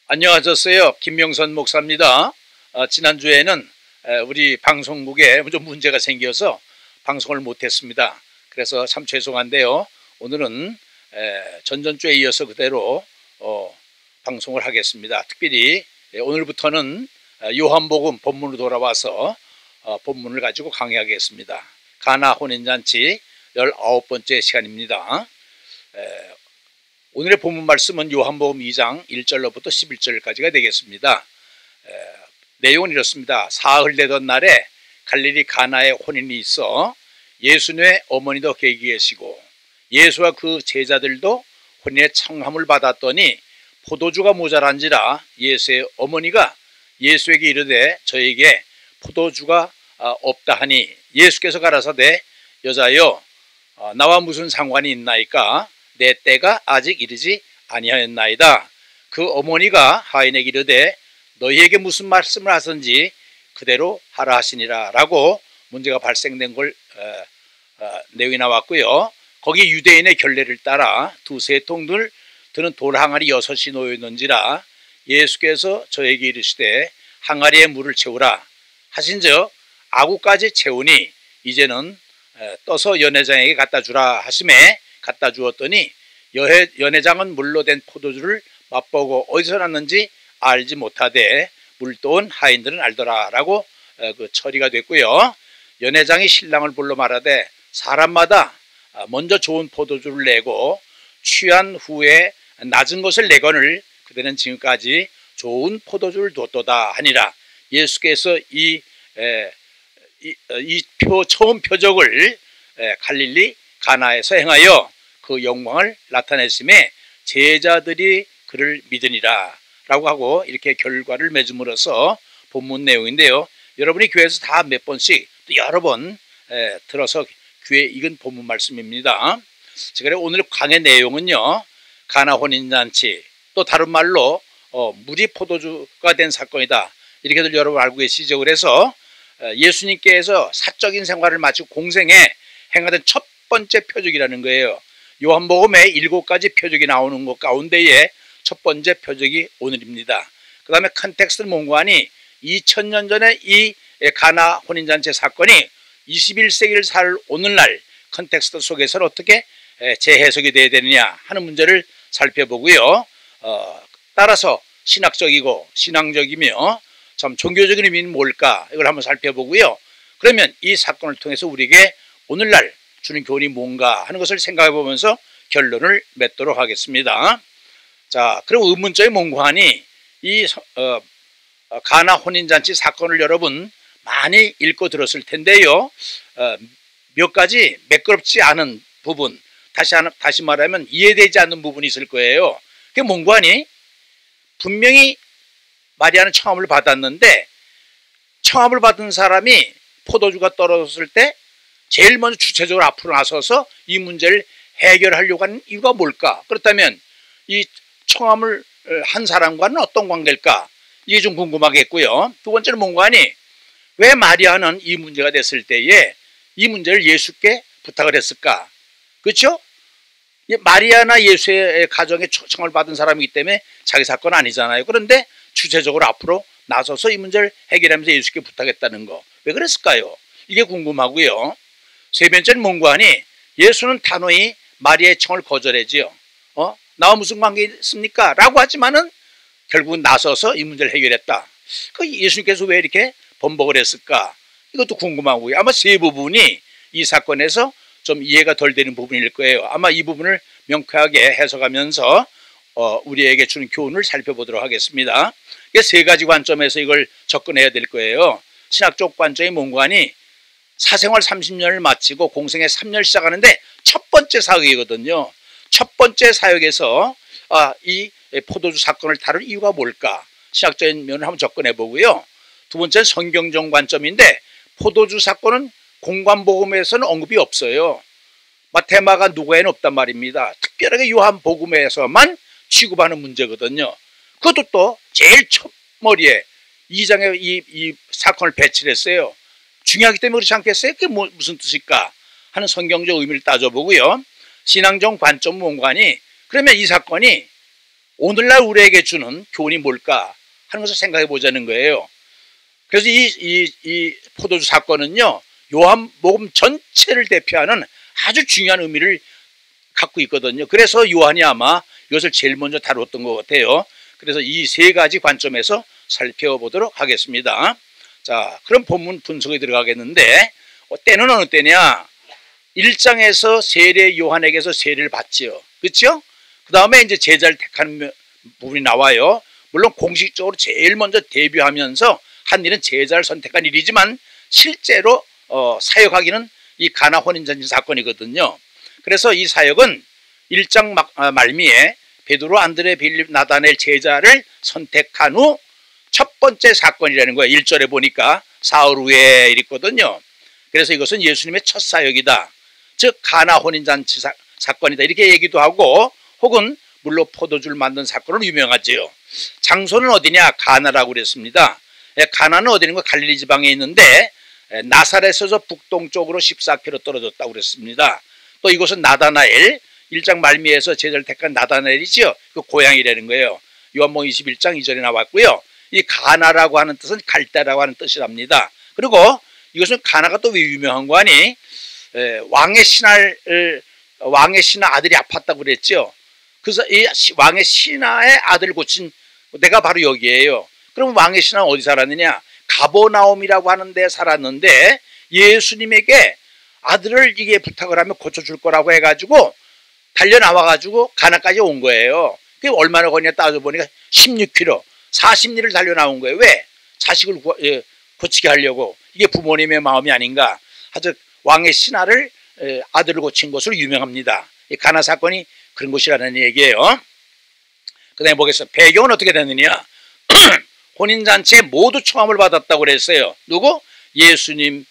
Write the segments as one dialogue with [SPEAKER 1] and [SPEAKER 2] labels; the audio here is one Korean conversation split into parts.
[SPEAKER 1] 안녕하셨어요. 김명선 목사입니다. 지난주에는 우리 방송국에 좀 문제가 생겨서 방송을 못했습니다. 그래서 참 죄송한데요. 오늘은 전전주에 이어서 그대로 방송을 하겠습니다. 특별히 오늘부터는 요한복음 본문으로 돌아와서 본문을 가지고 강의하겠습니다. 가나 혼인잔치 19번째 시간입니다. 오늘의 본문 말씀은 요한복음 2장 1절로부터 11절까지가 되겠습니다. 내용은 이렇습니다. 사흘 되던 날에 갈릴리 가나에 혼인이 있어 예수님의 어머니도 거기 계시고 예수와 그 제자들도 혼인의 청함을 받았더니 포도주가 모자란지라 예수의 어머니가 예수에게 이르되 저에게 포도주가 없다 하니 예수께서 가라사대 여자여 나와 무슨 상관이 있나이까 내 때가 아직 이르지 아니하였나이다. 그 어머니가 하인에게 이르되 너희에게 무슨 말씀을 하선지 그대로 하라 하시니라 라고 문제가 발생된 걸 내용이 나왔고요. 거기 유대인의 결례를 따라 두세 통들 드는 돌 항아리 6이 놓였는지라 예수께서 저에게 이르시되 항아리에 물을 채우라 하신즉 아구까지 채우니 이제는 떠서 연회장에게 갖다 주라 하심에 갖다 주었더니 연회장은 물로 된 포도주를 맛보고 어디서 났는지 알지 못하되 물도온 하인들은 알더라 라고 그 처리가 됐고요. 연회장이 신랑을 불러 말하되 사람마다 먼저 좋은 포도주를 내고 취한 후에 낮은 것을 내거늘 그대는 지금까지 좋은 포도주를 뒀도다 하니라. 예수께서 처음 표적을 갈릴리 가나에서 행하여 그 영광을 나타냈음에 제자들이 그를 믿으니라 라고 하고 이렇게 결과를 맺음으로써 본문 내용인데요. 여러분이 교회에서 다 몇 번씩 또 여러 번 들어서 귀에 익은 본문 말씀입니다. 제가 오늘 강의 내용은요. 가나 혼인잔치 또 다른 말로 물이 포도주가 된 사건이다. 이렇게들 여러분 알고 계시죠. 그래서 예수님께서 사적인 생활을 마치고 공생에 행하던 첫 번째 표적이라는 거예요. 요한복음에 7가지 표적이 나오는 것 가운데에 첫 번째 표적이 오늘입니다. 그 다음에 컨텍스트를 몽고하니 2000년 전에 이 가나 혼인잔치 사건이 21세기를 살 오늘날 컨텍스트 속에서는 어떻게 재해석이 되어야 되느냐 하는 문제를 살펴보고요. 따라서 신학적이고 신앙적이며 참 종교적인 의미는 뭘까 이걸 한번 살펴보고요. 그러면 이 사건을 통해서 우리에게 오늘날 주는 교훈이 뭔가 하는 것을 생각해 보면서 결론을 맺도록 하겠습니다. 자, 그럼 의문점이 몽고하니 이 가나 혼인잔치 사건을 여러분 많이 읽고 들었을 텐데요. 몇 가지 매끄럽지 않은 부분, 다시 말하면 이해되지 않는 부분이 있을 거예요. 그게 몽고하니 분명히 마리아는 청함을 받았는데 청함을 받은 사람이 포도주가 떨어졌을 때 제일 먼저 주체적으로 앞으로 나서서 이 문제를 해결하려고 하는 이유가 뭘까? 그렇다면 이 청함을 한 사람과는 어떤 관계일까? 이게 좀 궁금하겠고요. 두 번째는 몽고하니 왜 마리아는 이 문제가 됐을 때에 이 문제를 예수께 부탁을 했을까? 그렇죠? 마리아나 예수의 가정에 청을 받은 사람이기 때문에 자기 사건 아니잖아요. 그런데 주체적으로 앞으로 나서서 이 문제를 해결하면서 예수께 부탁했다는 거. 왜 그랬을까요? 이게 궁금하고요. 세 번째는 몽고하니 예수는 단호히 마리아의 청을 거절하지요. 나와 무슨 관계 있습니까? 라고 하지만은 결국은 나서서 이 문제를 해결했다. 그 예수님께서 왜 이렇게 번복을 했을까? 이것도 궁금하고요. 아마 세 부분이 이 사건에서 좀 이해가 덜 되는 부분일 거예요. 아마 이 부분을 명쾌하게 해석하면서 우리에게 주는 교훈을 살펴보도록 하겠습니다. 세 가지 관점에서 이걸 접근해야 될 거예요. 신학적 관점이 몽고하니 사생활 30년을 마치고 공생애 3년 시작하는데 첫 번째 사역이거든요. 첫 번째 사역에서 이 포도주 사건을 다룰 이유가 뭘까? 신학적인 면을 한번 접근해 보고요. 두 번째는 성경적 관점인데 포도주 사건은 공관복음에서는 언급이 없어요. 마태마가 누가에는 없단 말입니다. 특별하게 요한복음에서만 취급하는 문제거든요. 그것도 또 제일 첫 머리에 2장에 이 사건을 배치를 했어요. 중요하기 때문에 그렇지 않겠어요? 그게 무슨 뜻일까 하는 성경적 의미를 따져보고요. 신앙적 관점 몽관이 그러면 이 사건이 오늘날 우리에게 주는 교훈이 뭘까 하는 것을 생각해 보자는 거예요. 그래서 이 포도주 사건은요, 요한복음 전체를 대표하는 아주 중요한 의미를 갖고 있거든요. 그래서 요한이 아마 이것을 제일 먼저 다뤘던 것 같아요. 그래서 이 세 가지 관점에서 살펴보도록 하겠습니다. 자, 그럼 본문 분석에 들어가겠는데, 때는 어느 때냐? 1장에서 세례 요한에게서 세례를 받지요. 그렇죠? 그 다음에 이제 제자를 택하는 부분이 나와요. 물론 공식적으로 제일 먼저 데뷔하면서 한 일은 제자를 선택한 일이지만 실제로 사역하기는 이 가나 혼인잔치 사건이거든요. 그래서 이 사역은 1장 말미에 베드로, 안드레, 빌립, 나다넬 제자를 선택한 후 첫 번째 사건이라는 거예요. 1절에 보니까 사흘 후에 있거든요. 그래서 이것은 예수님의 첫 사역이다. 즉 가나 혼인잔치 사건이다. 이렇게 얘기도 하고, 혹은 물로 포도주를 만든 사건으로 유명하지요. 장소는 어디냐? 가나라고 그랬습니다. 가나는 어디는 갈릴리 지방에 있는데 나사렛에서 북동쪽으로 14km 떨어졌다고 그랬습니다. 또 이곳은 나다나엘, 1장 말미에서 제자를 택한 나다나엘이지요. 그 고향이라는 거예요. 요한복음 21장 2절에 나왔고요. 이 가나라고 하는 뜻은 갈대라고 하는 뜻이랍니다. 그리고 이것은 가나가 또 왜 유명한 거 아니? 왕의 신하 아들이 아팠다고 그랬죠. 그래서 이 왕의 신하의 아들 고친 데가 바로 여기에요. 그럼 왕의 신하는 어디 살았느냐? 가버나움이라고 하는 데 살았는데 예수님에게 아들을 이게 부탁을 하면 고쳐줄 거라고 해가지고 달려 나와가지고 가나까지 온 거예요. 그게 얼마나 걸리냐 따져보니까 16km, 40리를 달려 나온 거예요. 왜? 자식을 고치게 하려고. 이게 부모님의 마음이 아닌가. 아주 왕의 신하를 아들을 고친 것으로 유명합니다. 이 가나 사건이 그런 것이라는 얘기예요. 그 다음에 보겠습니다. 배경은 어떻게 됐느냐? 혼인잔치에 모두 청함을 받았다고 그랬어요. 누구? 예수님의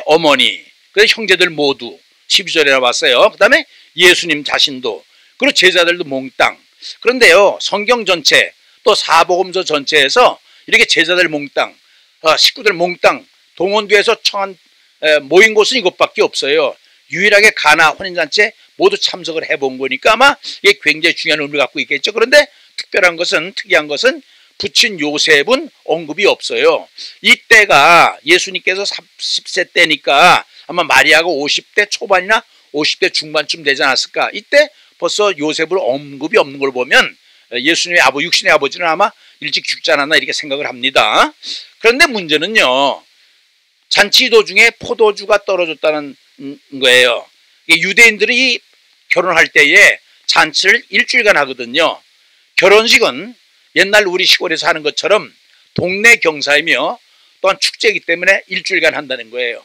[SPEAKER 1] 어머니, 그 형제들 모두 12절에 나왔어요. 그 다음에 예수님 자신도, 그리고 제자들도 몽땅. 그런데요, 성경 전체 또 사복음서 전체에서 이렇게 제자들 몽땅, 식구들 몽땅 동원돼서 청한 모인 곳은 이것밖에 없어요. 유일하게 가나 혼인잔치에 모두 참석을 해본 거니까 아마 이게 굉장히 중요한 의미를 갖고 있겠죠. 그런데 특이한 것은 부친 요셉은 언급이 없어요. 이때가 예수님께서 30세 때니까 아마 마리아가 50대 초반이나 50대 중반쯤 되지 않았을까. 이때 벌써 요셉을 언급이 없는 걸 보면 예수님의 육신의 아버지는 아마 일찍 죽지 않았나 이렇게 생각을 합니다. 그런데 문제는요, 잔치 도중에 포도주가 떨어졌다는 거예요. 유대인들이 결혼할 때에 잔치를 일주일간 하거든요. 결혼식은 옛날 우리 시골에서 하는 것처럼 동네 경사이며 또한 축제이기 때문에 일주일간 한다는 거예요.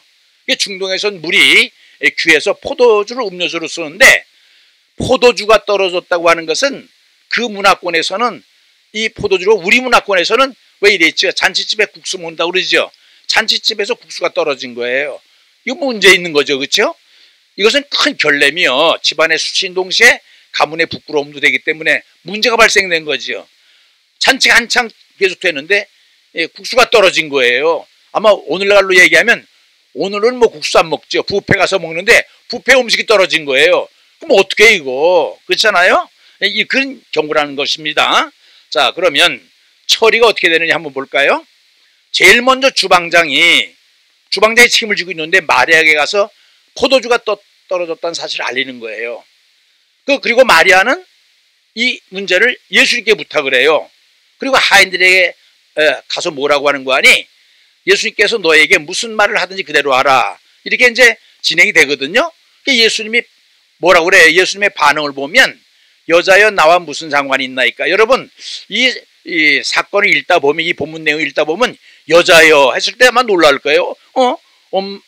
[SPEAKER 1] 중동에서는 물이 귀해서 포도주를 음료수로 쓰는데 포도주가 떨어졌다고 하는 것은 그 문화권에서는 이 포도주로 우리 문화권에서는 왜 이랬죠? 잔치집에 국수 먹는다고 그러죠. 잔치집에서 국수가 떨어진 거예요. 이거 문제 있는 거죠. 그렇죠? 이것은 큰 결례며 집안의 수치인 동시에 가문의 부끄러움도 되기 때문에 문제가 발생된 거죠. 잔치가 한창 계속되는데 국수가 떨어진 거예요. 아마 오늘날로 얘기하면 오늘은 뭐 국수 안 먹죠. 뷔페 가서 먹는데 뷔페 음식이 떨어진 거예요. 그럼 어떻게 이거? 그렇잖아요? 그런 경우라는 것입니다. 자, 그러면 처리가 어떻게 되느냐 한번 볼까요? 제일 먼저 주방장이 책임을 지고 있는데 마리아에게 가서 포도주가 떨어졌다는 사실을 알리는 거예요. 그리고 마리아는 이 문제를 예수님께 부탁을 해요. 그리고 하인들에게 가서 뭐라고 하는 거 아니? 예수님께서 너에게 무슨 말을 하든지 그대로 하라. 이렇게 이제 진행이 되거든요. 예수님이 뭐라고 그래? 예수님의 반응을 보면 여자여 나와 무슨 상관이 있나이까? 여러분 이 사건을 읽다 보면, 이 본문 내용을 읽다 보면 여자여 했을 때 아마 놀랄 거예요.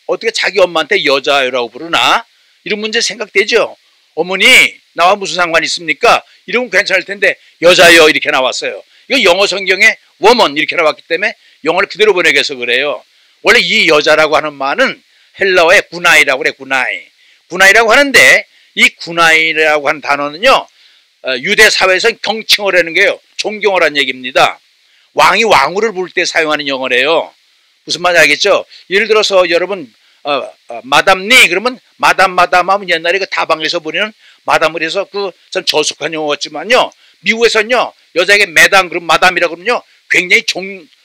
[SPEAKER 1] 어떻게 자기 엄마한테 여자여라고 부르나? 이런 문제 생각되죠. 어머니 나와 무슨 상관이 있습니까? 이러면 괜찮을 텐데 여자여 이렇게 나왔어요. 이거 영어 성경에 woman 이렇게 나왔기 때문에 영어를 그대로 번역해서 그래요. 원래 이 여자라고 하는 말은 헬라어의 구나이라고 그래. 구나이라고 하는데 이 구나이라고 하는 단어는요, 유대 사회에서는 경칭어를 하는 게요, 존경을 하는 얘기입니다. 왕이 왕후를 부를 때 사용하는 영어래요. 무슨 말인지 알겠죠? 예를 들어서 여러분 마담니 그러면 마담 하면 옛날에 그 다방에서 부리는 마담을 해서 그 참 저속한 용어 같지만요, 미국에서는요 여자에게 매당 그럼 마담이라고 그러면요 굉장히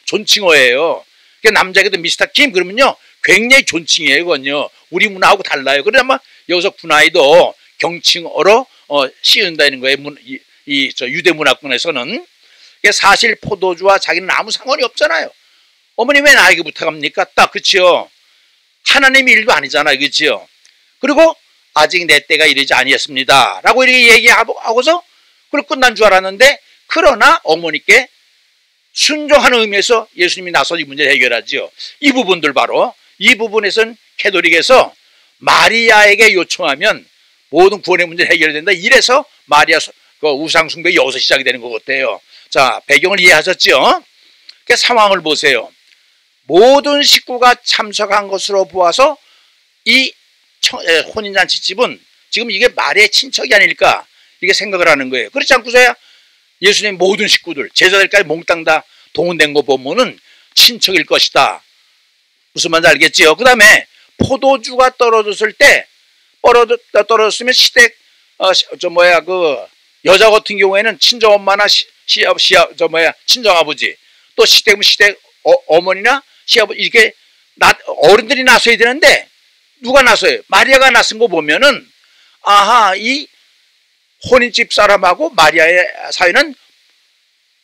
[SPEAKER 1] 존칭어예요. 남자에게도 미스터 킴 그러면요 굉장히 존칭이에요. 그건요 우리 문화하고 달라요. 그래 아마 여기서 군아이도 경칭어로 씌운다는 거예요. 저 유대 문화권에서는. 사실 포도주와 자기는 아무 상관이 없잖아요. 어머니 왜 나에게 부탁합니까? 딱 그치요. 하나님의 일도 아니잖아요. 그치요. 그리고 아직 내 때가 이르지 아니었습니다 라고 이렇게 얘기하고서 그걸 끝난 줄 알았는데, 그러나 어머니께 순종하는 의미에서 예수님이 나서 이 문제를 해결하지요. 이 부분들 바로 이 부분에서는 캐톨릭에서 마리아에게 요청하면 모든 구원의 문제를 해결된다. 이래서 마리아 우상숭배 여기서 시작이 되는 것 같아요. 자, 배경을 이해하셨죠? 그 상황을 보세요. 모든 식구가 참석한 것으로 보아서 이 혼인잔치집은 지금 이게 마리아의 친척이 아닐까 이렇게 생각을 하는 거예요. 그렇지 않고서야 예수님 모든 식구들 제자들까지 몽땅 다 동원된 거 보면은 친척일 것이다. 무슨 말인지 알겠지요? 그 다음에 포도주가 떨어졌을 때 떨어졌으면 시댁 여자 같은 경우에는 친정엄마나 친정아버지, 또 시댁은 시댁 어머니나 시아버지, 이렇게 어른들이 나서야 되는데 누가 나서요? 마리아가 나선 거 보면은 아하, 이 혼인집 사람하고 마리아의 사이는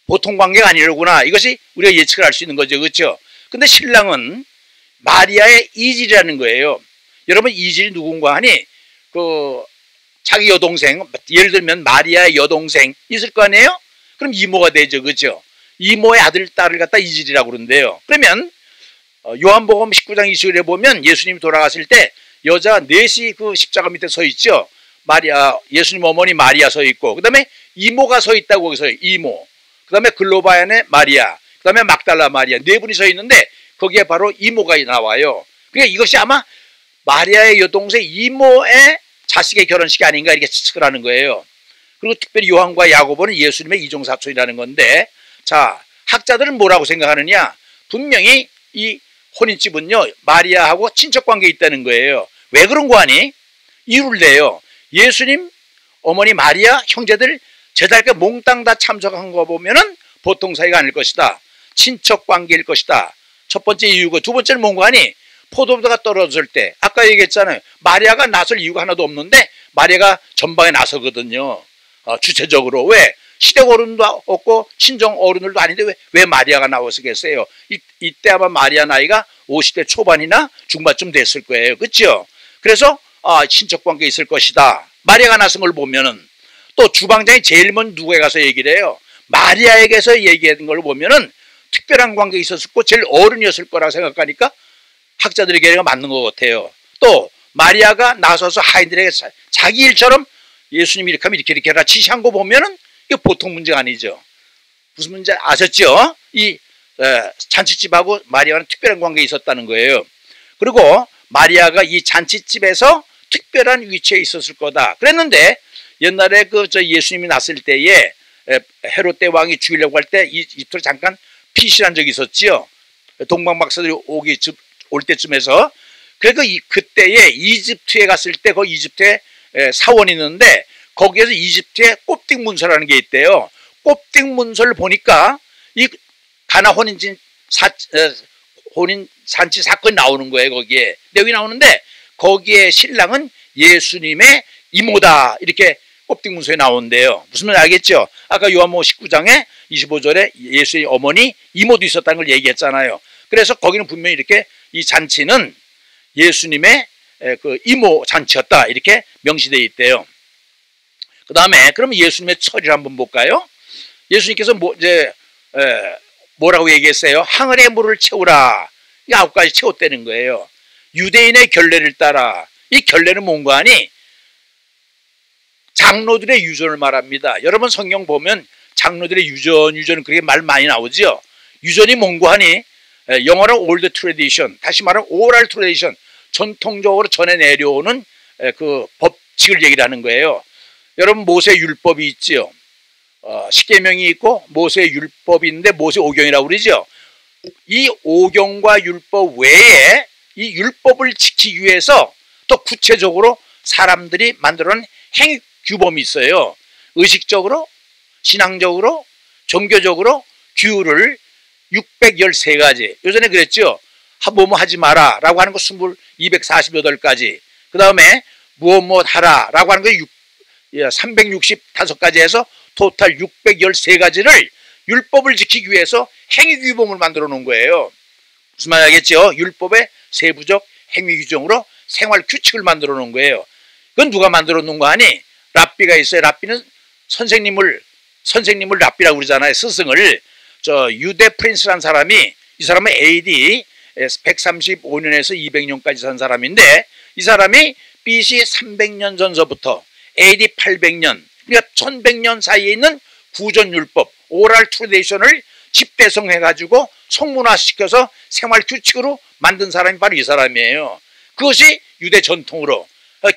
[SPEAKER 1] 보통 관계가 아니로구나. 이것이 우리가 예측을 할 수 있는 거죠. 그렇죠? 근데 신랑은 마리아의 이질이라는 거예요. 여러분 이질이 누군가 하니 자기 여동생, 예를 들면 마리아의 여동생 있을 거 아니에요? 그럼 이모가 되죠. 그렇죠? 이모의 아들, 딸을 갖다 이질이라고 그러는데요. 그러면 요한복음 19장 20절에 보면 예수님이 돌아갔을 때 여자 넷이 그 십자가 밑에 서 있죠. 마리아, 예수님 어머니 마리아 서 있고, 그 다음에 이모가 서 있다고 거기서 이모, 그 다음에 글로바얀의 마리아, 그 다음에 막달라 마리아, 네 분이 서 있는데 거기에 바로 이모가 나와요. 그러니까 이것이 아마 마리아의 여동생 이모의 자식의 결혼식이 아닌가 이렇게 추측을 하는 거예요. 그리고 특별히 요한과 야고보는 예수님의 이종사촌이라는 건데, 자, 학자들은 뭐라고 생각하느냐? 분명히 이 혼인집은요 마리아하고 친척관계에 있다는 거예요. 왜 그런 거 아니? 이유를 내요. 예수님 어머니 마리아 형제들 제자들께 몽땅 다 참석한 거 보면은 보통 사이가 아닐 것이다. 친척관계일 것이다. 첫 번째 이유고, 두 번째는 뭔가 하니 포도주가 떨어졌을 때 아까 얘기했잖아요. 마리아가 나설 이유가 하나도 없는데 마리아가 전방에 나서거든요. 주체적으로. 왜? 시댁 어른도 없고 친정 어른들도 아닌데 왜 마리아가 나왔겠어요? 이때 아마 마리아 나이가 50대 초반이나 중반쯤 됐을 거예요. 그렇죠? 그래서 친척관계에 있을 것이다. 마리아가 나선 걸 보면은, 또 주방장이 제일 먼저 누구에 가서 얘기를 해요? 마리아에게서 얘기한 걸 보면은 특별한 관계에 있었을 거, 제일 어른이었을 거라고 생각하니까 학자들의 견해가 맞는 것 같아요. 또 마리아가 나서서 하인들에게 자기 일처럼 예수님이 이렇게 하면 이렇게 해라 지시한 거 보면은 이게 보통 문제가 아니죠. 무슨 문제 아셨죠? 이 잔치집하고 마리아는 특별한 관계에 있었다는 거예요. 그리고 마리아가 이 잔치집에서 특별한 위치에 있었을 거다 그랬는데, 옛날에 예수님이 났을 때에 헤롯 대왕이 죽이려고 할 때 이집트로 잠깐 피신한 적이 있었지요. 동방박사들이 올 때쯤에서. 그래서 그때에 이집트에 갔을 때 거기 이집트에 사원이 있는데 거기에서 이집트에 꼽딩 문서라는 게 있대요. 꼽딩 문서를 보니까 이 가나 혼인 잔치 사건이 나오는 거예요. 거기에 내용이 나오는데 거기에 신랑은 예수님의 이모다 이렇게 꼽딩 문서에 나오는데요. 무슨 말인지 알겠죠? 아까 요한복음 19장에 25절에 예수의 어머니 이모도 있었다는 걸 얘기했잖아요. 그래서 거기는 분명히 이렇게 이 잔치는 예수님의 그 이모 잔치였다 이렇게 명시되어 있대요. 그 다음에 그럼 예수님의 처리를 한번 볼까요? 예수님께서 뭐라고 얘기했어요? 항아리에 물을 채우라. 이 9가지 채웠다는 거예요. 유대인의 결례를 따라. 이 결례는 뭔가 하니 장로들의 유전을 말합니다. 여러분 성경 보면 장로들의 유전은 그렇게 말 많이 나오죠. 유전이 뭔가 하니 영어로 old tradition, 다시 말하면 oral tradition, 전통적으로 전해 내려오는 그 법칙을 얘기를 하는 거예요. 여러분 모세 율법이 있지요. 십계명이 있고 모세 율법이 있는데 모세 오경이라고 그러죠. 이 오경과 율법 외에 이 율법을 지키기 위해서 또 구체적으로 사람들이 만들어낸 행위 규범이 있어요. 의식적으로 신앙적으로 종교적으로 규율을 613가지. 요전에 그랬죠. 뭐뭐 하지 마라 라고 하는 거 248가지. 그 다음에 무엇 하라 라고 하는 거 365가지 해서 토탈 613가지를 율법을 지키기 위해서 행위규범을 만들어 놓은 거예요. 무슨 말 알겠죠? 율법의 세부적 행위규정으로 생활 규칙을 만들어 놓은 거예요. 그건 누가 만들어 놓은 거 아니? 랍비가 있어요. 랍비는 선생님을 랍비라고 그러잖아요. 스승을. 유대 프린스라는 사람이, 이 사람은 AD 135년에서 200년까지 산 사람인데, 이 사람이 BC 300년 전서부터 AD 800년, 그러니까 1100년 사이에 있는 구전율법, 오랄 트레디션을 집대성해가지고 성문화시켜서 생활 규칙으로 만든 사람이 바로 이 사람이에요. 그것이 유대 전통으로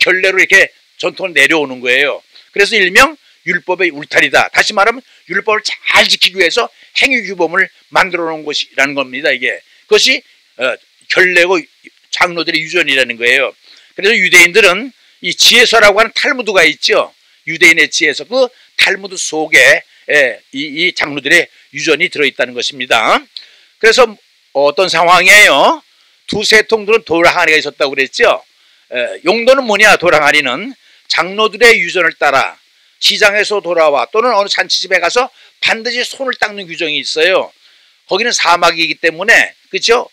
[SPEAKER 1] 결례로 이렇게 전통을 내려오는 거예요. 그래서 일명 율법의 울타리다. 다시 말하면 율법을 잘 지키기 위해서 행위규범을 만들어 놓은 것이라는 겁니다. 이게 그것이 결례고 장로들의 유전이라는 거예요. 그래서 유대인들은 이 지혜서라고 하는 탈무드가 있죠. 유대인의 지혜서, 그 탈무드 속에 이 장로들의 유전이 들어있다는 것입니다. 그래서 어떤 상황이에요? 두세 통들은 도랑아리가 있었다고 그랬죠. 용도는 뭐냐? 도랑아리는 장로들의 유전을 따라 시장에서 돌아와 또는 어느 잔치집에 가서 반드시 손을 닦는 규정이 있어요. 거기는 사막이기 때문에, 그렇죠?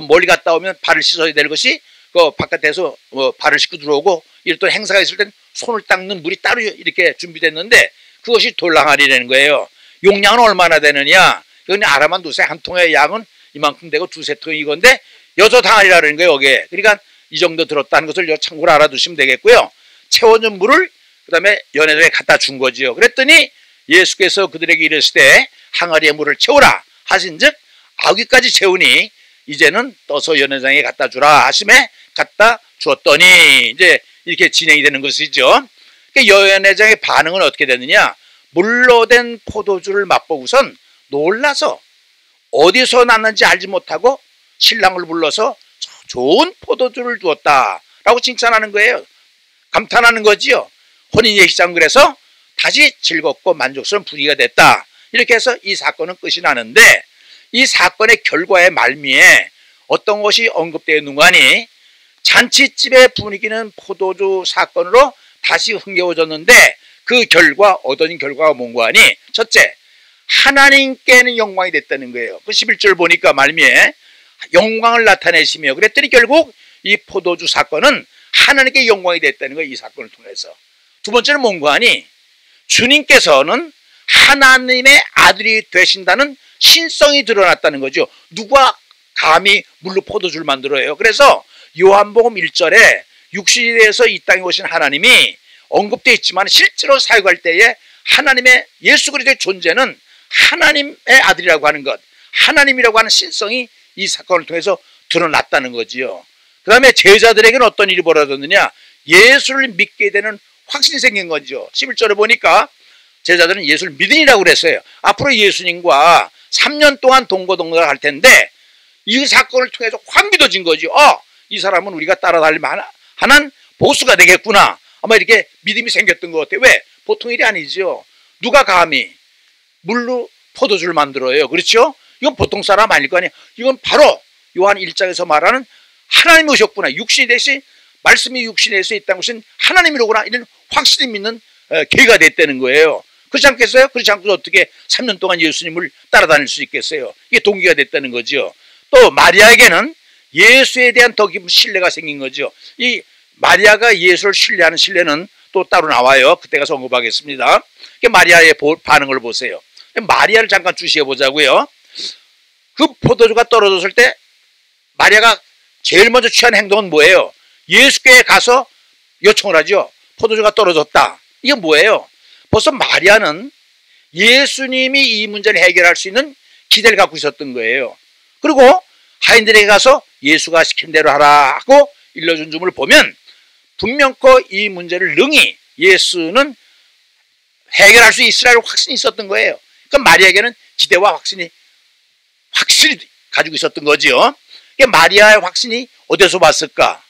[SPEAKER 1] 멀리 갔다 오면 발을 씻어야 될 것이 그 바깥에서 발을 씻고 들어오고, 이랬던 행사가 있을 땐 손을 닦는 물이 따로 이렇게 준비됐는데, 그것이 돌랑아리라는 거예요. 용량은 얼마나 되느냐? 이건 알아만 두세요. 한 통의 양은 이만큼 되고 두세 통이 이건데 6항아리라는 거예요. 여기에. 그러니까 이 정도 들었다는 것을 참고로 알아두시면 되겠고요. 채워진 물을 그 다음에 연회장에 갖다 준 거지요. 그랬더니 예수께서 그들에게 이르시되 항아리에 물을 채우라 하신즉 아귀까지 채우니 이제는 떠서 연회장에 갖다 주라 하심에 갖다 주었더니 이제 이렇게 진행이 되는 것이죠. 그러니까 연회장의 반응은 어떻게 되느냐? 물로 된 포도주를 맛보고선 놀라서 어디서 났는지 알지 못하고 신랑을 불러서 좋은 포도주를 주었다라고 칭찬하는 거예요. 감탄하는 거지요. 혼인예식장 그래서 다시 즐겁고 만족스러운 분위기가 됐다. 이렇게 해서 이 사건은 끝이 나는데, 이 사건의 결과의 말미에 어떤 것이 언급되어 있는 거 아니? 잔치집의 분위기는 포도주 사건으로 다시 흥겨워졌는데 그 결과 얻은 결과가 뭔가 하니? 첫째, 하나님께는 영광이 됐다는 거예요. 그 11절 보니까 말미에 영광을 나타내시며 그랬더니 결국 이 포도주 사건은 하나님께 영광이 됐다는 거예요. 이 사건을 통해서. 두 번째는 뭔가 하니? 주님께서는 하나님의 아들이 되신다는 신성이 드러났다는 거죠. 누가 감히 물로 포도주를 만들어요? 그래서 요한복음 1절에 육신이 되어서 이 땅에 오신 하나님이 언급되어 있지만 실제로 사역할 때에 하나님의 예수 그리스도의 존재는 하나님의 아들이라고 하는 것, 하나님이라고 하는 신성이 이 사건을 통해서 드러났다는 거지요. 그 다음에 제자들에게는 어떤 일이 벌어졌느냐? 예수를 믿게 되는 확신이 생긴 거죠. 11절에 보니까 제자들은 예수를 믿으니라고 그랬어요. 앞으로 예수님과 3년 동안 동거동거를 할 텐데 이 사건을 통해서 확 믿어진 거죠. 이 사람은 우리가 따라다닐 만한 보수가 되겠구나. 아마 이렇게 믿음이 생겼던 것 같아요. 왜? 보통 일이 아니죠. 누가 감히 물로 포도주를 만들어요. 그렇죠? 이건 보통 사람 아닐 거 아니에요. 이건 바로 요한 1장에서 말하는 하나님이 오셨구나. 육신이 되신, 말씀이 육신에 있다는 것은 하나님이로구나. 이런 확실히 믿는 계기가 됐다는 거예요. 그렇지 않겠어요? 그렇지 않고서 어떻게 3년 동안 예수님을 따라다닐 수 있겠어요? 이게 동기가 됐다는 거죠. 또 마리아에게는 예수에 대한 더 깊은 신뢰가 생긴 거죠. 이 마리아가 예수를 신뢰하는 신뢰는 또 따로 나와요. 그때 가서 언급하겠습니다. 마리아의 반응을 보세요. 마리아를 잠깐 주시해 보자고요. 그 포도주가 떨어졌을 때 마리아가 제일 먼저 취한 행동은 뭐예요? 예수께 가서 요청을 하죠. 포도주가 떨어졌다. 이게 뭐예요? 벌써 마리아는 예수님이 이 문제를 해결할 수 있는 기대를 갖고 있었던 거예요. 그리고 하인들에게 가서 예수가 시킨 대로 하라 하고 일러준 점을 보면 분명코 이 문제를 능히 예수는 해결할 수 있으라고 확신이 있었던 거예요. 그러니까 마리아에게는 기대와 확신이 확실히 가지고 있었던 거죠. 마리아의 확신이 어디서 왔을까?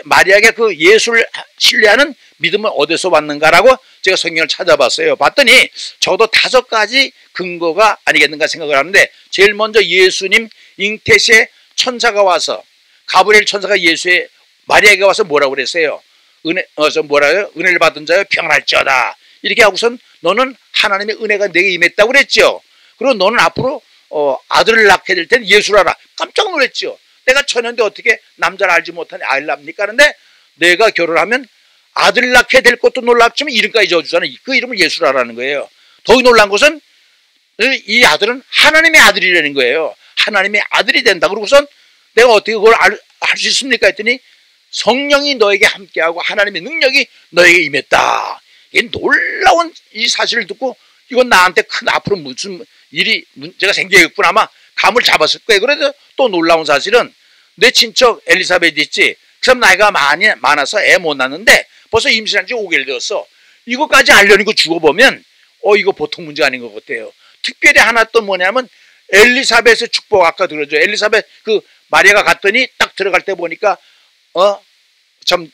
[SPEAKER 1] 마리아에게 그 예수를 신뢰하는 믿음은 어디서 왔는가라고 제가 성경을 찾아봤어요. 봤더니 적어도 5가지 근거가 아니겠는가 생각을 하는데, 제일 먼저 예수님 잉태시에 천사가 와서, 가브리엘 천사가 예수의 마리아에게 와서 뭐라고 그랬어요? 은혜를 받은 자여 평안할지어다. 이렇게 하고선 너는 하나님의 은혜가 내게 임했다고 그랬죠. 그리고 너는 앞으로 아들을 낳게 될 때는 예수를 알아. 깜짝 놀랐죠. 내가 처녀인데 어떻게 남자를 알지 못하니 아이를 낳습니까? 하는데 내가 결혼하면 아들을 낳게 될 것도 놀랍지만 이름까지 지어주잖아요. 그 이름을 예수라라는 거예요. 더욱 놀란 것은 이 아들은 하나님의 아들이라는 거예요. 하나님의 아들이 된다. 그러고선 내가 어떻게 그걸 할 수 있습니까? 했더니 성령이 너에게 함께하고 하나님의 능력이 너에게 임했다. 이게 놀라운 이 사실을 듣고 이건 나한테 큰 앞으로 무슨 일이 문제가 생기겠구나 아마 감을 잡았을 거예요. 그래도 또 놀라운 사실은 내 친척 엘리사벳 있지. 그 사람 나이가 많아서 애 못 낳는데 벌써 임신한 지 5개월 되었어. 이거까지 알려니까 죽어보면 이거 보통 문제가 아닌 것 같아요. 특별히 하나 또 뭐냐면 엘리사벳의 축복 아까 들었죠. 엘리사벳 그 마리아가 갔더니 딱 들어갈 때 보니까 참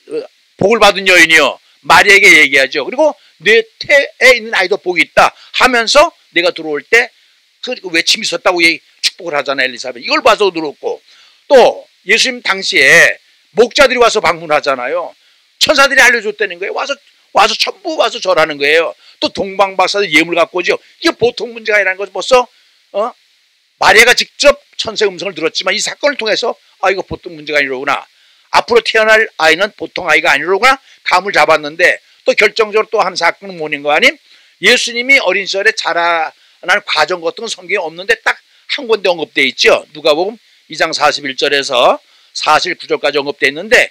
[SPEAKER 1] 복을 받은 여인이요. 마리아에게 얘기하죠. 그리고 내 태에 있는 아이도 복이 있다 하면서 내가 들어올 때 그 외침이 있었다고 축복을 하잖아. 엘리사벳. 이걸 봐서 들었고, 또 예수님 당시에 목자들이 와서 방문하잖아요. 천사들이 알려줬다는 거예요. 와서 전부 와서 절하는 거예요. 또 동방박사들 예물 갖고 오죠. 이게 보통 문제가 아니라는 것을 벌써 마리아가 직접 천사의 음성을 들었지만 이 사건을 통해서 이거 보통 문제가 아니로구나. 앞으로 태어날 아이는 보통 아이가 아니로구나 감을 잡았는데, 또 결정적으로 또 한 사건은 뭐인 거 아님? 예수님이 어린 시절에 자라난 과정 같은 건 성경에 없는데 딱 한 군데 언급되어 있죠. 누가복음 2장 41절에서 49절까지 언급되어 있는데,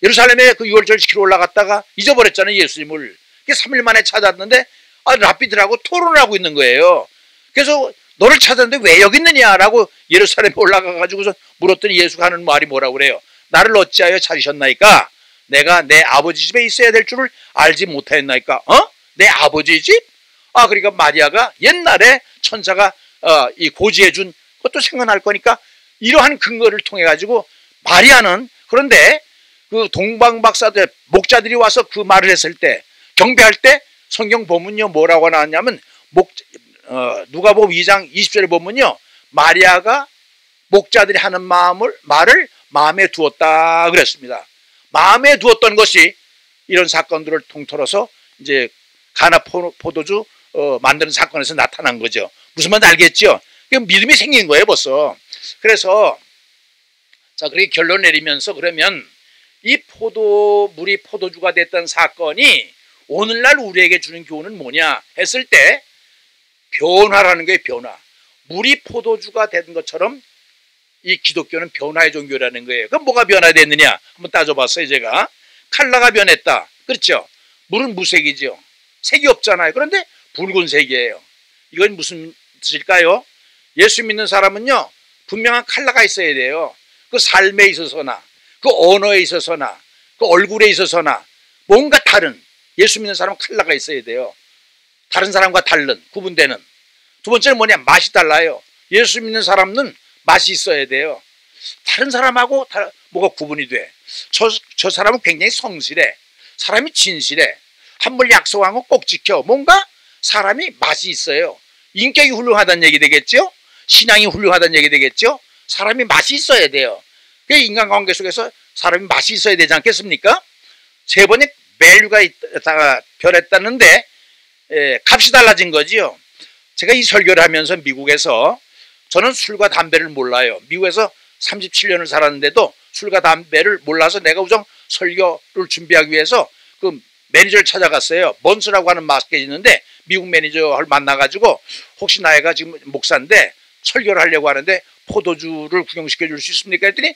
[SPEAKER 1] 예루살렘에 그 유월절 지키러 올라갔다가 잊어버렸잖아요. 예수님을. 3일 만에 찾았는데 랍비들하고 토론을 하고 있는 거예요. 그래서 너를 찾았는데 왜 여기 있느냐라고 예루살렘에 올라가가지고서 물었더니 예수가 하는 말이 뭐라고 그래요? 나를 어찌하여 찾으셨나이까? 내가 내 아버지 집에 있어야 될 줄을 알지 못하였나이까? 내 아버지 집? 그러니까 마리아가 옛날에 천사가 이 고지해 준 것도 생각날 거니까 이러한 근거를 통해 가지고 마리아는, 그런데 그 동방박사들 목자들이 와서 그 말을 했을 때, 경배할 때 성경 본문요 뭐라고 나왔냐면 누가복음 2장 20절에 보면요, 마리아가 목자들이 하는 말을 마음에 두었다 그랬습니다. 마음에 두었던 것이 이런 사건들을 통틀어서 이제 가나 포도주 만드는 사건에서 나타난 거죠. 무슨 말인지 알겠죠? 믿음이 생긴 거예요 벌써. 그래서 자, 그렇게 결론 내리면서 그러면 이 물이 포도주가 됐던 사건이 오늘날 우리에게 주는 교훈은 뭐냐 했을 때, 변화라는 게 변화. 물이 포도주가 된 것처럼 이 기독교는 변화의 종교라는 거예요. 그럼 뭐가 변화됐느냐 한번 따져봤어요. 제가 칼라가 변했다. 그렇죠? 물은 무색이죠. 색이 없잖아요. 그런데 붉은색이에요. 이건 무슨 뜻일까요? 예수 믿는 사람은요 분명한 칼라가 있어야 돼요. 그 삶에 있어서나 그 언어에 있어서나 그 얼굴에 있어서나 뭔가 다른, 예수 믿는 사람은 칼라가 있어야 돼요. 다른 사람과 다른, 구분되는. 두 번째는 뭐냐? 맛이 달라요. 예수 믿는 사람은 맛이 있어야 돼요. 다른 사람하고 뭐가 구분이 돼? 저 사람은 굉장히 성실해. 사람이 진실해. 한 번 약속한 거 꼭 지켜. 뭔가 사람이 맛이 있어요. 인격이 훌륭하다는 얘기 되겠죠? 신앙이 훌륭하다는 얘기 되겠죠? 사람이 맛이 있어야 돼요. 인간관계 속에서 사람이 맛이 있어야 되지 않겠습니까? 세 번째, 밸류가 변했다는데 값이 달라진 거지요. 제가 이 설교를 하면서 미국에서, 저는 술과 담배를 몰라요. 미국에서 37년을 살았는데도 술과 담배를 몰라서 내가 우선 설교를 준비하기 위해서 그 매니저를 찾아갔어요. 먼스라고 하는 마켓이 있는데 미국 매니저를 만나가지고, 혹시 나이가 지금 목사인데 설교를 하려고 하는데 포도주를 구경시켜 줄 수 있습니까? 했더니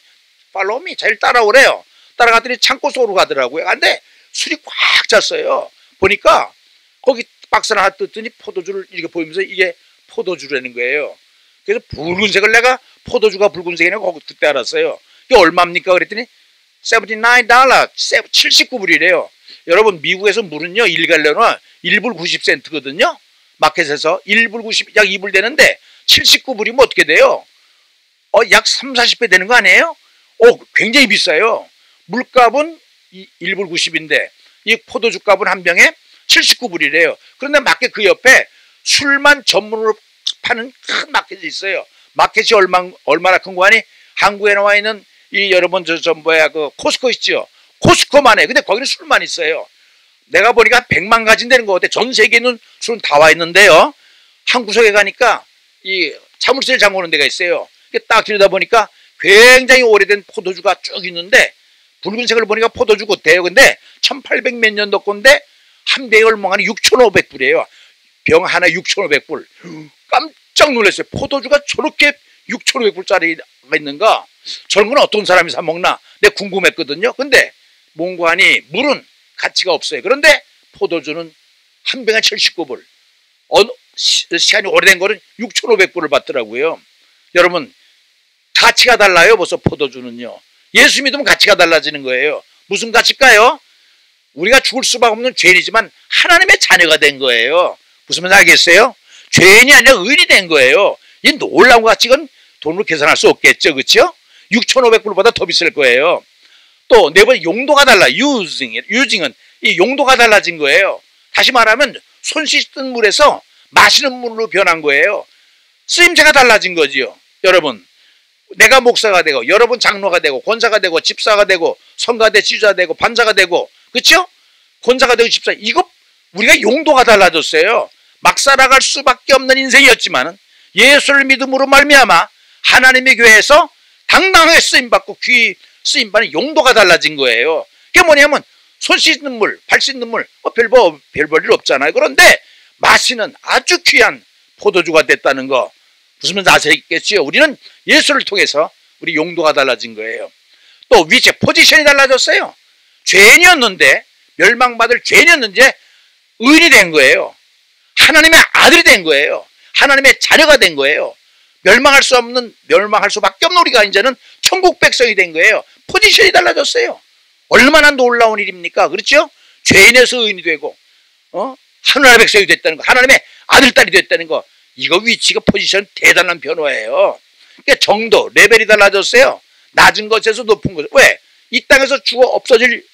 [SPEAKER 1] 팔로우미, 잘 따라오래요. 따라갔더니 창고 속으로 가더라고요. 근데 술이 꽉 찼어요. 보니까 거기 박스 하나 뜯더니 포도주를 이렇게 보이면서 이게 포도주라는 거예요. 그래서 붉은색을, 내가 포도주가 붉은색이라고 그때 알았어요. 이게 얼마입니까? 그랬더니 $79, 79불이래요. 여러분, 미국에서 물은요 1갈런은 1불 90센트거든요. 마켓에서 1불 90, 약 2불 되는데 79불이면 어떻게 돼요? 약 3, 40배 되는 거 아니에요? 굉장히 비싸요. 물값은 1불 90인데 이 포도주 값은 한 병에 79불이래요. 그런데 마켓 그 옆에 술만 전문으로 파는 큰 마켓이 있어요. 마켓이 얼마나 큰 거 아니? 한국에 나와 있는 이 여러분 그 코스코 있죠. 코스코만 해. 근데 거기는 술만 있어요. 내가 보니까 100만 가지 되는 거 같아. 전 세계는 술은 다 와 있는데요. 한 구석에 가니까 이 자물쇠를 잠그는 데가 있어요. 딱 들여다 보니까 굉장히 오래된 포도주가 쭉 있는데 붉은색을 보니까 포도주 같아요. 근데 1800 몇 년도 건데 한 병에 얼마나 6,500불이에요. 병 하나 6,500불. 깜짝 놀랐어요. 포도주가 저렇게 6,500불짜리가 있는가? 저런 건 어떤 사람이 사 먹나? 내가 궁금했거든요. 근데 몽관이 물은 가치가 없어요. 그런데 포도주는 한 병에 79불. 시간이 오래된 거는 6,500불을 받더라고요. 여러분, 가치가 달라요. 벌써 포도주는요. 예수 믿으면 가치가 달라지는 거예요. 무슨 가치일까요? 우리가 죽을 수밖에 없는 죄인이지만 하나님의 자녀가 된 거예요. 무슨 말인지 알겠어요? 죄인이 아니라 의인이 된 거예요. 이 놀라운 가치는 돈으로 계산할 수 없겠죠. 그렇죠? 6,500불보다 더 비쌀 거예요. 또 네 번째 용도가 달라. 유징은 이 용도가 달라진 거예요. 다시 말하면 손 씻던 물에서 마시는 물로 변한 거예요. 쓰임새가 달라진 거지요. 여러분, 내가 목사가 되고 여러분 장로가 되고 권사가 되고 집사가 되고 성가대 지주가 되고 반사가 되고 그렇죠? 권사가 되고 집사, 이거 우리가 용도가 달라졌어요. 막 살아갈 수밖에 없는 인생이었지만 예수를 믿음으로 말미암아 하나님의 교회에서 당당하게 쓰임받고 귀 쓰임받는 용도가 달라진 거예요. 그게 뭐냐면 손 씻는 물, 발 씻는 물 별 볼 일 없잖아요. 그런데 마시는 아주 귀한 포도주가 됐다는 거 무슨 말인지 아시겠지요? 우리는 예수를 통해서 우리 용도가 달라진 거예요. 또 위치, 포지션이 달라졌어요. 죄인이었는데 멸망받을 죄인이었는데 의인이 된 거예요. 하나님의 아들이 된 거예요. 하나님의 자녀가 된 거예요. 멸망할 수밖에 없는 우리가 이제는 천국 백성이 된 거예요. 포지션이 달라졌어요. 얼마나 놀라운 일입니까? 그렇죠? 죄인에서 의인이 되고 하나님의 백성이 됐다는 거, 하나님의 아들딸이 됐다는 거, 이거 위치가 포지션 대단한 변화예요. 그러니까 정도, 레벨이 달라졌어요. 낮은 것에서 높은 것. 왜? 이 땅에서 죽어 없어질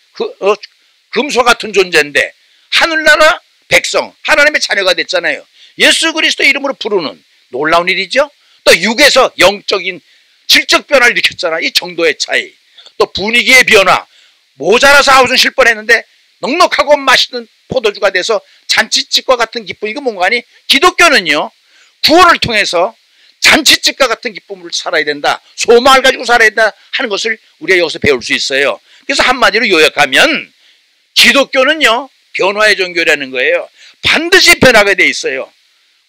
[SPEAKER 1] 금속 같은 존재인데 하늘나라 백성, 하나님의 자녀가 됐잖아요. 예수 그리스도 이름으로 부르는 놀라운 일이죠. 또 육에서 영적인 질적 변화를 일으켰잖아. 이 정도의 차이. 또 분위기의 변화. 모자라서 아우성 실 뻔했는데 넉넉하고 맛있는 포도주가 돼서 잔치집과 같은 기쁨. 이거 뭔가 하니? 기독교는요, 구원을 통해서 잔치집과 같은 기쁨을 살아야 된다. 소망을 가지고 살아야 된다 하는 것을 우리가 여기서 배울 수 있어요. 그래서 한마디로 요약하면 기독교는요, 변화의 종교라는 거예요. 반드시 변하게 돼 있어요.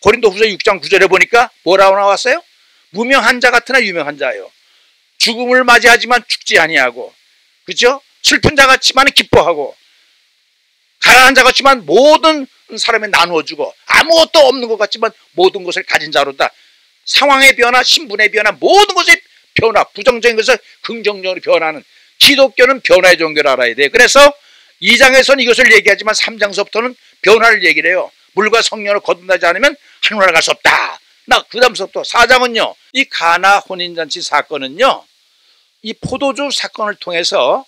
[SPEAKER 1] 고린도후서 6장 9절에 보니까 뭐라고 나왔어요? 무명한 자 같으나 유명한 자요. 죽음을 맞이하지만 죽지 아니하고, 그렇죠? 슬픈 자 같지만 기뻐하고, 가난한 자 같지만 모든 사람에 나누어주고, 아무것도 없는 것 같지만 모든 것을 가진 자로다. 상황의 변화, 신분의 변화, 모든 것의 변화, 부정적인 것을 긍정적으로 변하는 기독교는 변화의 종교를 알아야 돼요. 그래서 2장에서는 이것을 얘기하지만 3장서부터는 변화를 얘기를 해요. 물과 성령을 거듭나지 않으면 하늘나라 갈 수 없다. 그 다음서부터 4장은요, 이 가나 혼인잔치 사건은요, 이 포도주 사건을 통해서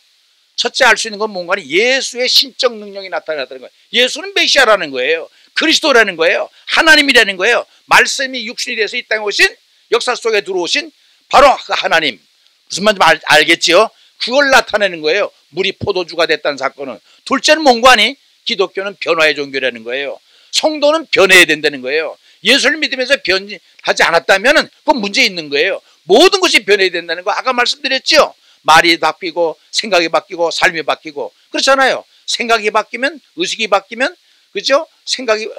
[SPEAKER 1] 첫째 알 수 있는 건 뭔가 예수의 신적 능력이 나타났다는 거예요. 예수는 메시아라는 거예요. 그리스도라는 거예요. 하나님이라는 거예요. 말씀이 육신이 돼서 이 땅에 오신, 역사 속에 들어오신 바로 그 하나님. 무슨 말인지 알겠지요? 그걸 나타내는 거예요. 물이 포도주가 됐다는 사건은. 둘째는 뭔가 하니? 기독교는 변화의 종교라는 거예요. 성도는 변해야 된다는 거예요. 예수를 믿으면서 변하지 않았다면 그건 문제 있는 거예요. 모든 것이 변해야 된다는 거 아까 말씀드렸죠? 말이 바뀌고 생각이 바뀌고 삶이 바뀌고 그렇잖아요. 생각이 바뀌면 의식이 바뀌면, 그죠? 생각이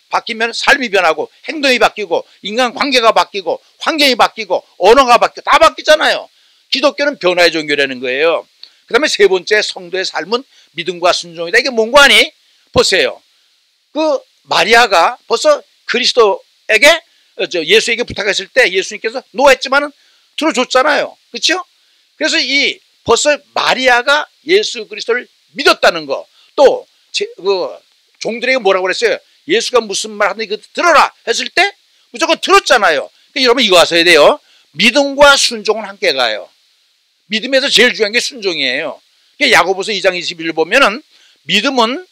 [SPEAKER 1] 바뀌면 삶이 변하고 행동이 바뀌고 인간관계가 바뀌고 환경이 바뀌고 언어가 바뀌고 다 바뀌잖아요. 기독교는 변화의 종교라는 거예요. 그 다음에 세 번째, 성도의 삶은 믿음과 순종이다. 이게 뭔가 하니? 보세요. 그 마리아가 벌써 그리스도에게, 예수에게 부탁했을 때 예수님께서 노했지만은 들어줬잖아요. 그렇죠? 그래서 이 벌써 마리아가 예수 그리스도를 믿었다는 거, 또 종들에게 뭐라고 그랬어요? 예수가 무슨 말 하는지 그 들어라 했을 때 무조건 들었잖아요. 그러니까 여러분 이거 아셔야 돼요. 믿음과 순종은 함께 가요. 믿음에서 제일 중요한 게 순종이에요. 야고보서 2장 21을 보면은 믿음은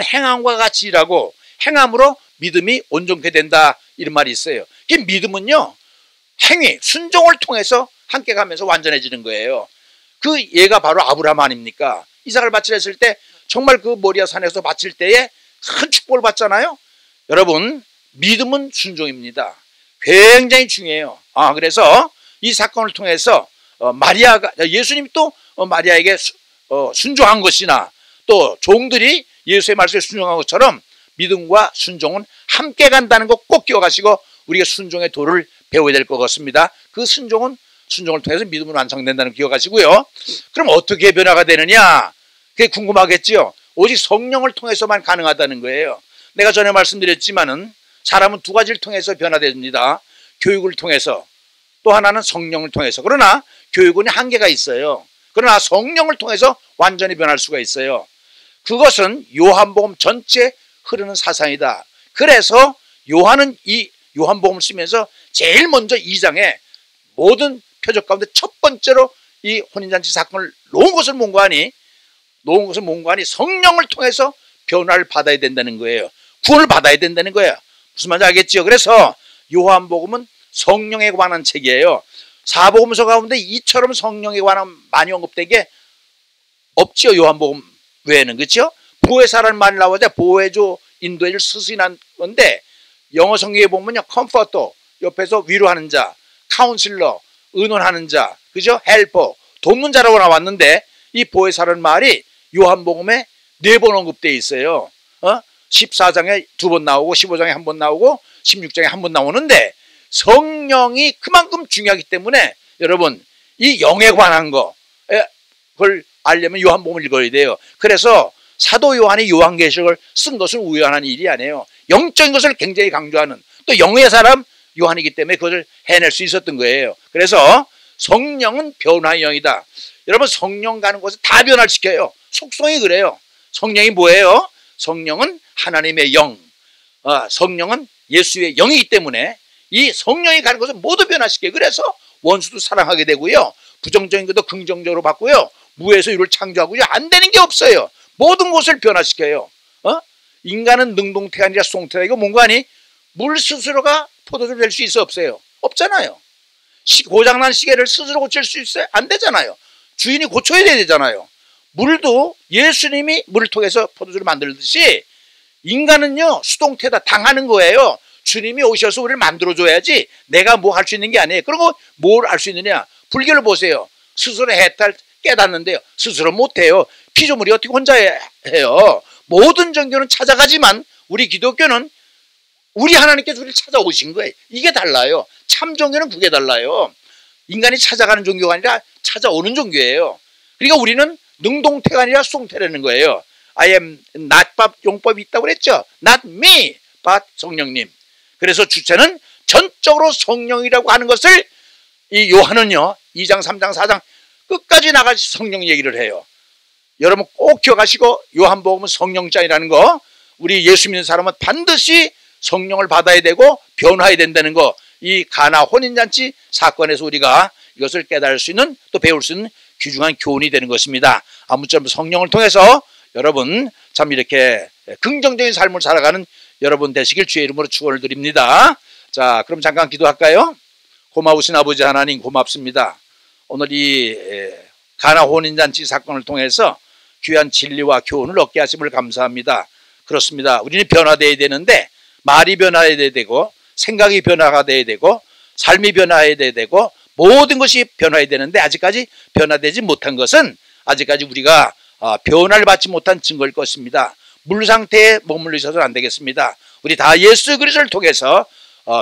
[SPEAKER 1] 행함과 같이 일하고 행함으로 믿음이 온전케 된다, 이런 말이 있어요. 이 믿음은요, 행위, 순종을 통해서 함께 가면서 완전해지는 거예요. 그 얘가 바로 아브라함 아닙니까? 이삭을 바치려 했을 때 정말 그 모리아 산에서 바칠 때에 큰 축복을 받잖아요. 여러분, 믿음은 순종입니다. 굉장히 중요해요. 그래서 이 사건을 통해서 마리아가, 예수님이 또 마리아에게 순종한 것이나 또 종들이 예수의 말씀에 순종한 것처럼 믿음과 순종은 함께 간다는 거 꼭 기억하시고 우리가 순종의 도를 배워야 될 것 같습니다. 그 순종을 통해서 믿음은 완성된다는 거 기억하시고요. 그럼 어떻게 변화가 되느냐? 그게 궁금하겠지요. 오직 성령을 통해서만 가능하다는 거예요. 내가 전에 말씀드렸지만은 사람은 두 가지를 통해서 변화됩니다. 교육을 통해서, 또 하나는 성령을 통해서. 그러나 교육은 한계가 있어요. 그러나 성령을 통해서 완전히 변할 수가 있어요. 그것은 요한복음 전체에 흐르는 사상이다. 그래서 요한은 이 요한복음을 쓰면서 제일 먼저 2장에 모든 표적 가운데 첫 번째로 이 혼인잔치 사건을 놓은 것을 뭔가하니 성령을 통해서 변화를 받아야 된다는 거예요. 구원을 받아야 된다는 거예요. 무슨 말인지 알겠죠? 그래서 요한복음은 성령에 관한 책이에요. 사복음서 가운데 이처럼 성령에 관한 많이 언급된 게 없죠. 요한복음 외에는. 그렇죠? 보혜사라는 말이 나오자 보혜조, 인도해줄 스승이란 건데 영어 성경에 보면요, 컴포터, 옆에서 위로하는 자, 카운슬러, 의논하는 자, 그죠? 헬퍼, 돕는 자라고 나왔는데 이 보혜사라는 말이 요한복음에 4번 언급되어 있어요. 14장에 2번 나오고 15장에 1번 나오고 16장에 1번 나오는데 성령이 그만큼 중요하기 때문에 여러분 이 영에 관한 거 그걸 알려면 요한복음을 읽어야 돼요. 그래서 사도 요한이 요한계시록을 쓴 것은 우연한 일이 아니에요. 영적인 것을 굉장히 강조하는 또 영의 사람 요한이기 때문에 그것을 해낼 수 있었던 거예요. 그래서 성령은 변화의 영이다. 여러분 성령 가는 곳을 다 변화시켜요. 속성이 그래요. 성령이 뭐예요? 성령은 하나님의 영, 성령은 예수의 영이기 때문에 이 성령이 가는 것을 모두 변화시켜요. 그래서 원수도 사랑하게 되고요. 부정적인 것도 긍정적으로 바꾸고요. 무에서 유를 창조하고요. 안 되는 게 없어요. 모든 것을 변화시켜요. 인간은 능동태가 아니라 수동태다. 이거 뭔가 아니? 물 스스로가 포도주를 낼 수 있어 없어요? 없잖아요. 고장난 시계를 스스로 고칠 수 있어요? 안 되잖아요. 주인이 고쳐야 되잖아요. 물도 예수님이 물을 통해서 포도주를 만들듯이 인간은요 수동태다. 당하는 거예요. 주님이 오셔서 우리를 만들어줘야지 내가 뭐 할 수 있는 게 아니에요. 그리고 뭘 할 수 있느냐? 불교를 보세요. 스스로 해탈 깨닫는데요. 스스로 못해요. 피조물이 어떻게 혼자 해요. 모든 종교는 찾아가지만 우리 기독교는 우리 하나님께서 우리를 찾아오신 거예요. 이게 달라요. 참 종교는 그게 달라요. 인간이 찾아가는 종교가 아니라 찾아오는 종교예요. 그러니까 우리는 능동태가 아니라 수동태라는 거예요. I am not but 용법이 있다고 그랬죠. Not me, but 성령님. 그래서 주체는 전적으로 성령이라고 하는 것을 이 요한은요 2장 3장 4장 끝까지 나가서 성령 얘기를 해요. 여러분 꼭 기억하시고 요한복음은 성령장이라는 거, 우리 예수 믿는 사람은 반드시 성령을 받아야 되고 변화해야 된다는 거, 이 가나 혼인잔치 사건에서 우리가 이것을 깨달을 수 있는 또 배울 수 있는 귀중한 교훈이 되는 것입니다. 아무쪼록 성령을 통해서 여러분 참 이렇게 긍정적인 삶을 살아가는 여러분 되시길 주의 이름으로 축원을 드립니다. 자, 그럼 잠깐 기도할까요? 고마우신 아버지 하나님 고맙습니다. 오늘 이 가나 혼인잔치 사건을 통해서 귀한 진리와 교훈을 얻게 하심을 감사합니다. 그렇습니다. 우리는 변화되어야 되는데 말이 변화해야 되고 생각이 변화가 돼야 되고 삶이 변화해야 되고 모든 것이 변화해야 되는데 아직까지 변화되지 못한 것은 아직까지 우리가 변화를 받지 못한 증거일 것입니다. 물 상태에 머물러 있어서는 안 되겠습니다. 우리 다 예수 그리스도를 통해서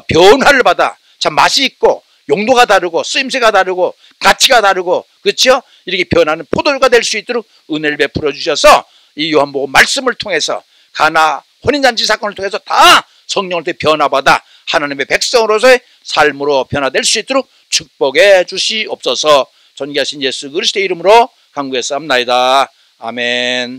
[SPEAKER 1] 변화를 받아 참 맛이 있고 용도가 다르고 쓰임새가 다르고 가치가 다르고 그렇죠? 이렇게 변하는 포도주가 될 수 있도록 은혜를 베풀어 주셔서 이 요한복음 말씀을 통해서 가나 혼인잔치 사건을 통해서 다 성령을 통해 변화받아 하나님의 백성으로서의 삶으로 변화될 수 있도록 축복해 주시옵소서. 존귀하신 예수 그리스도의 이름으로 간구했사옵나이다. 아멘.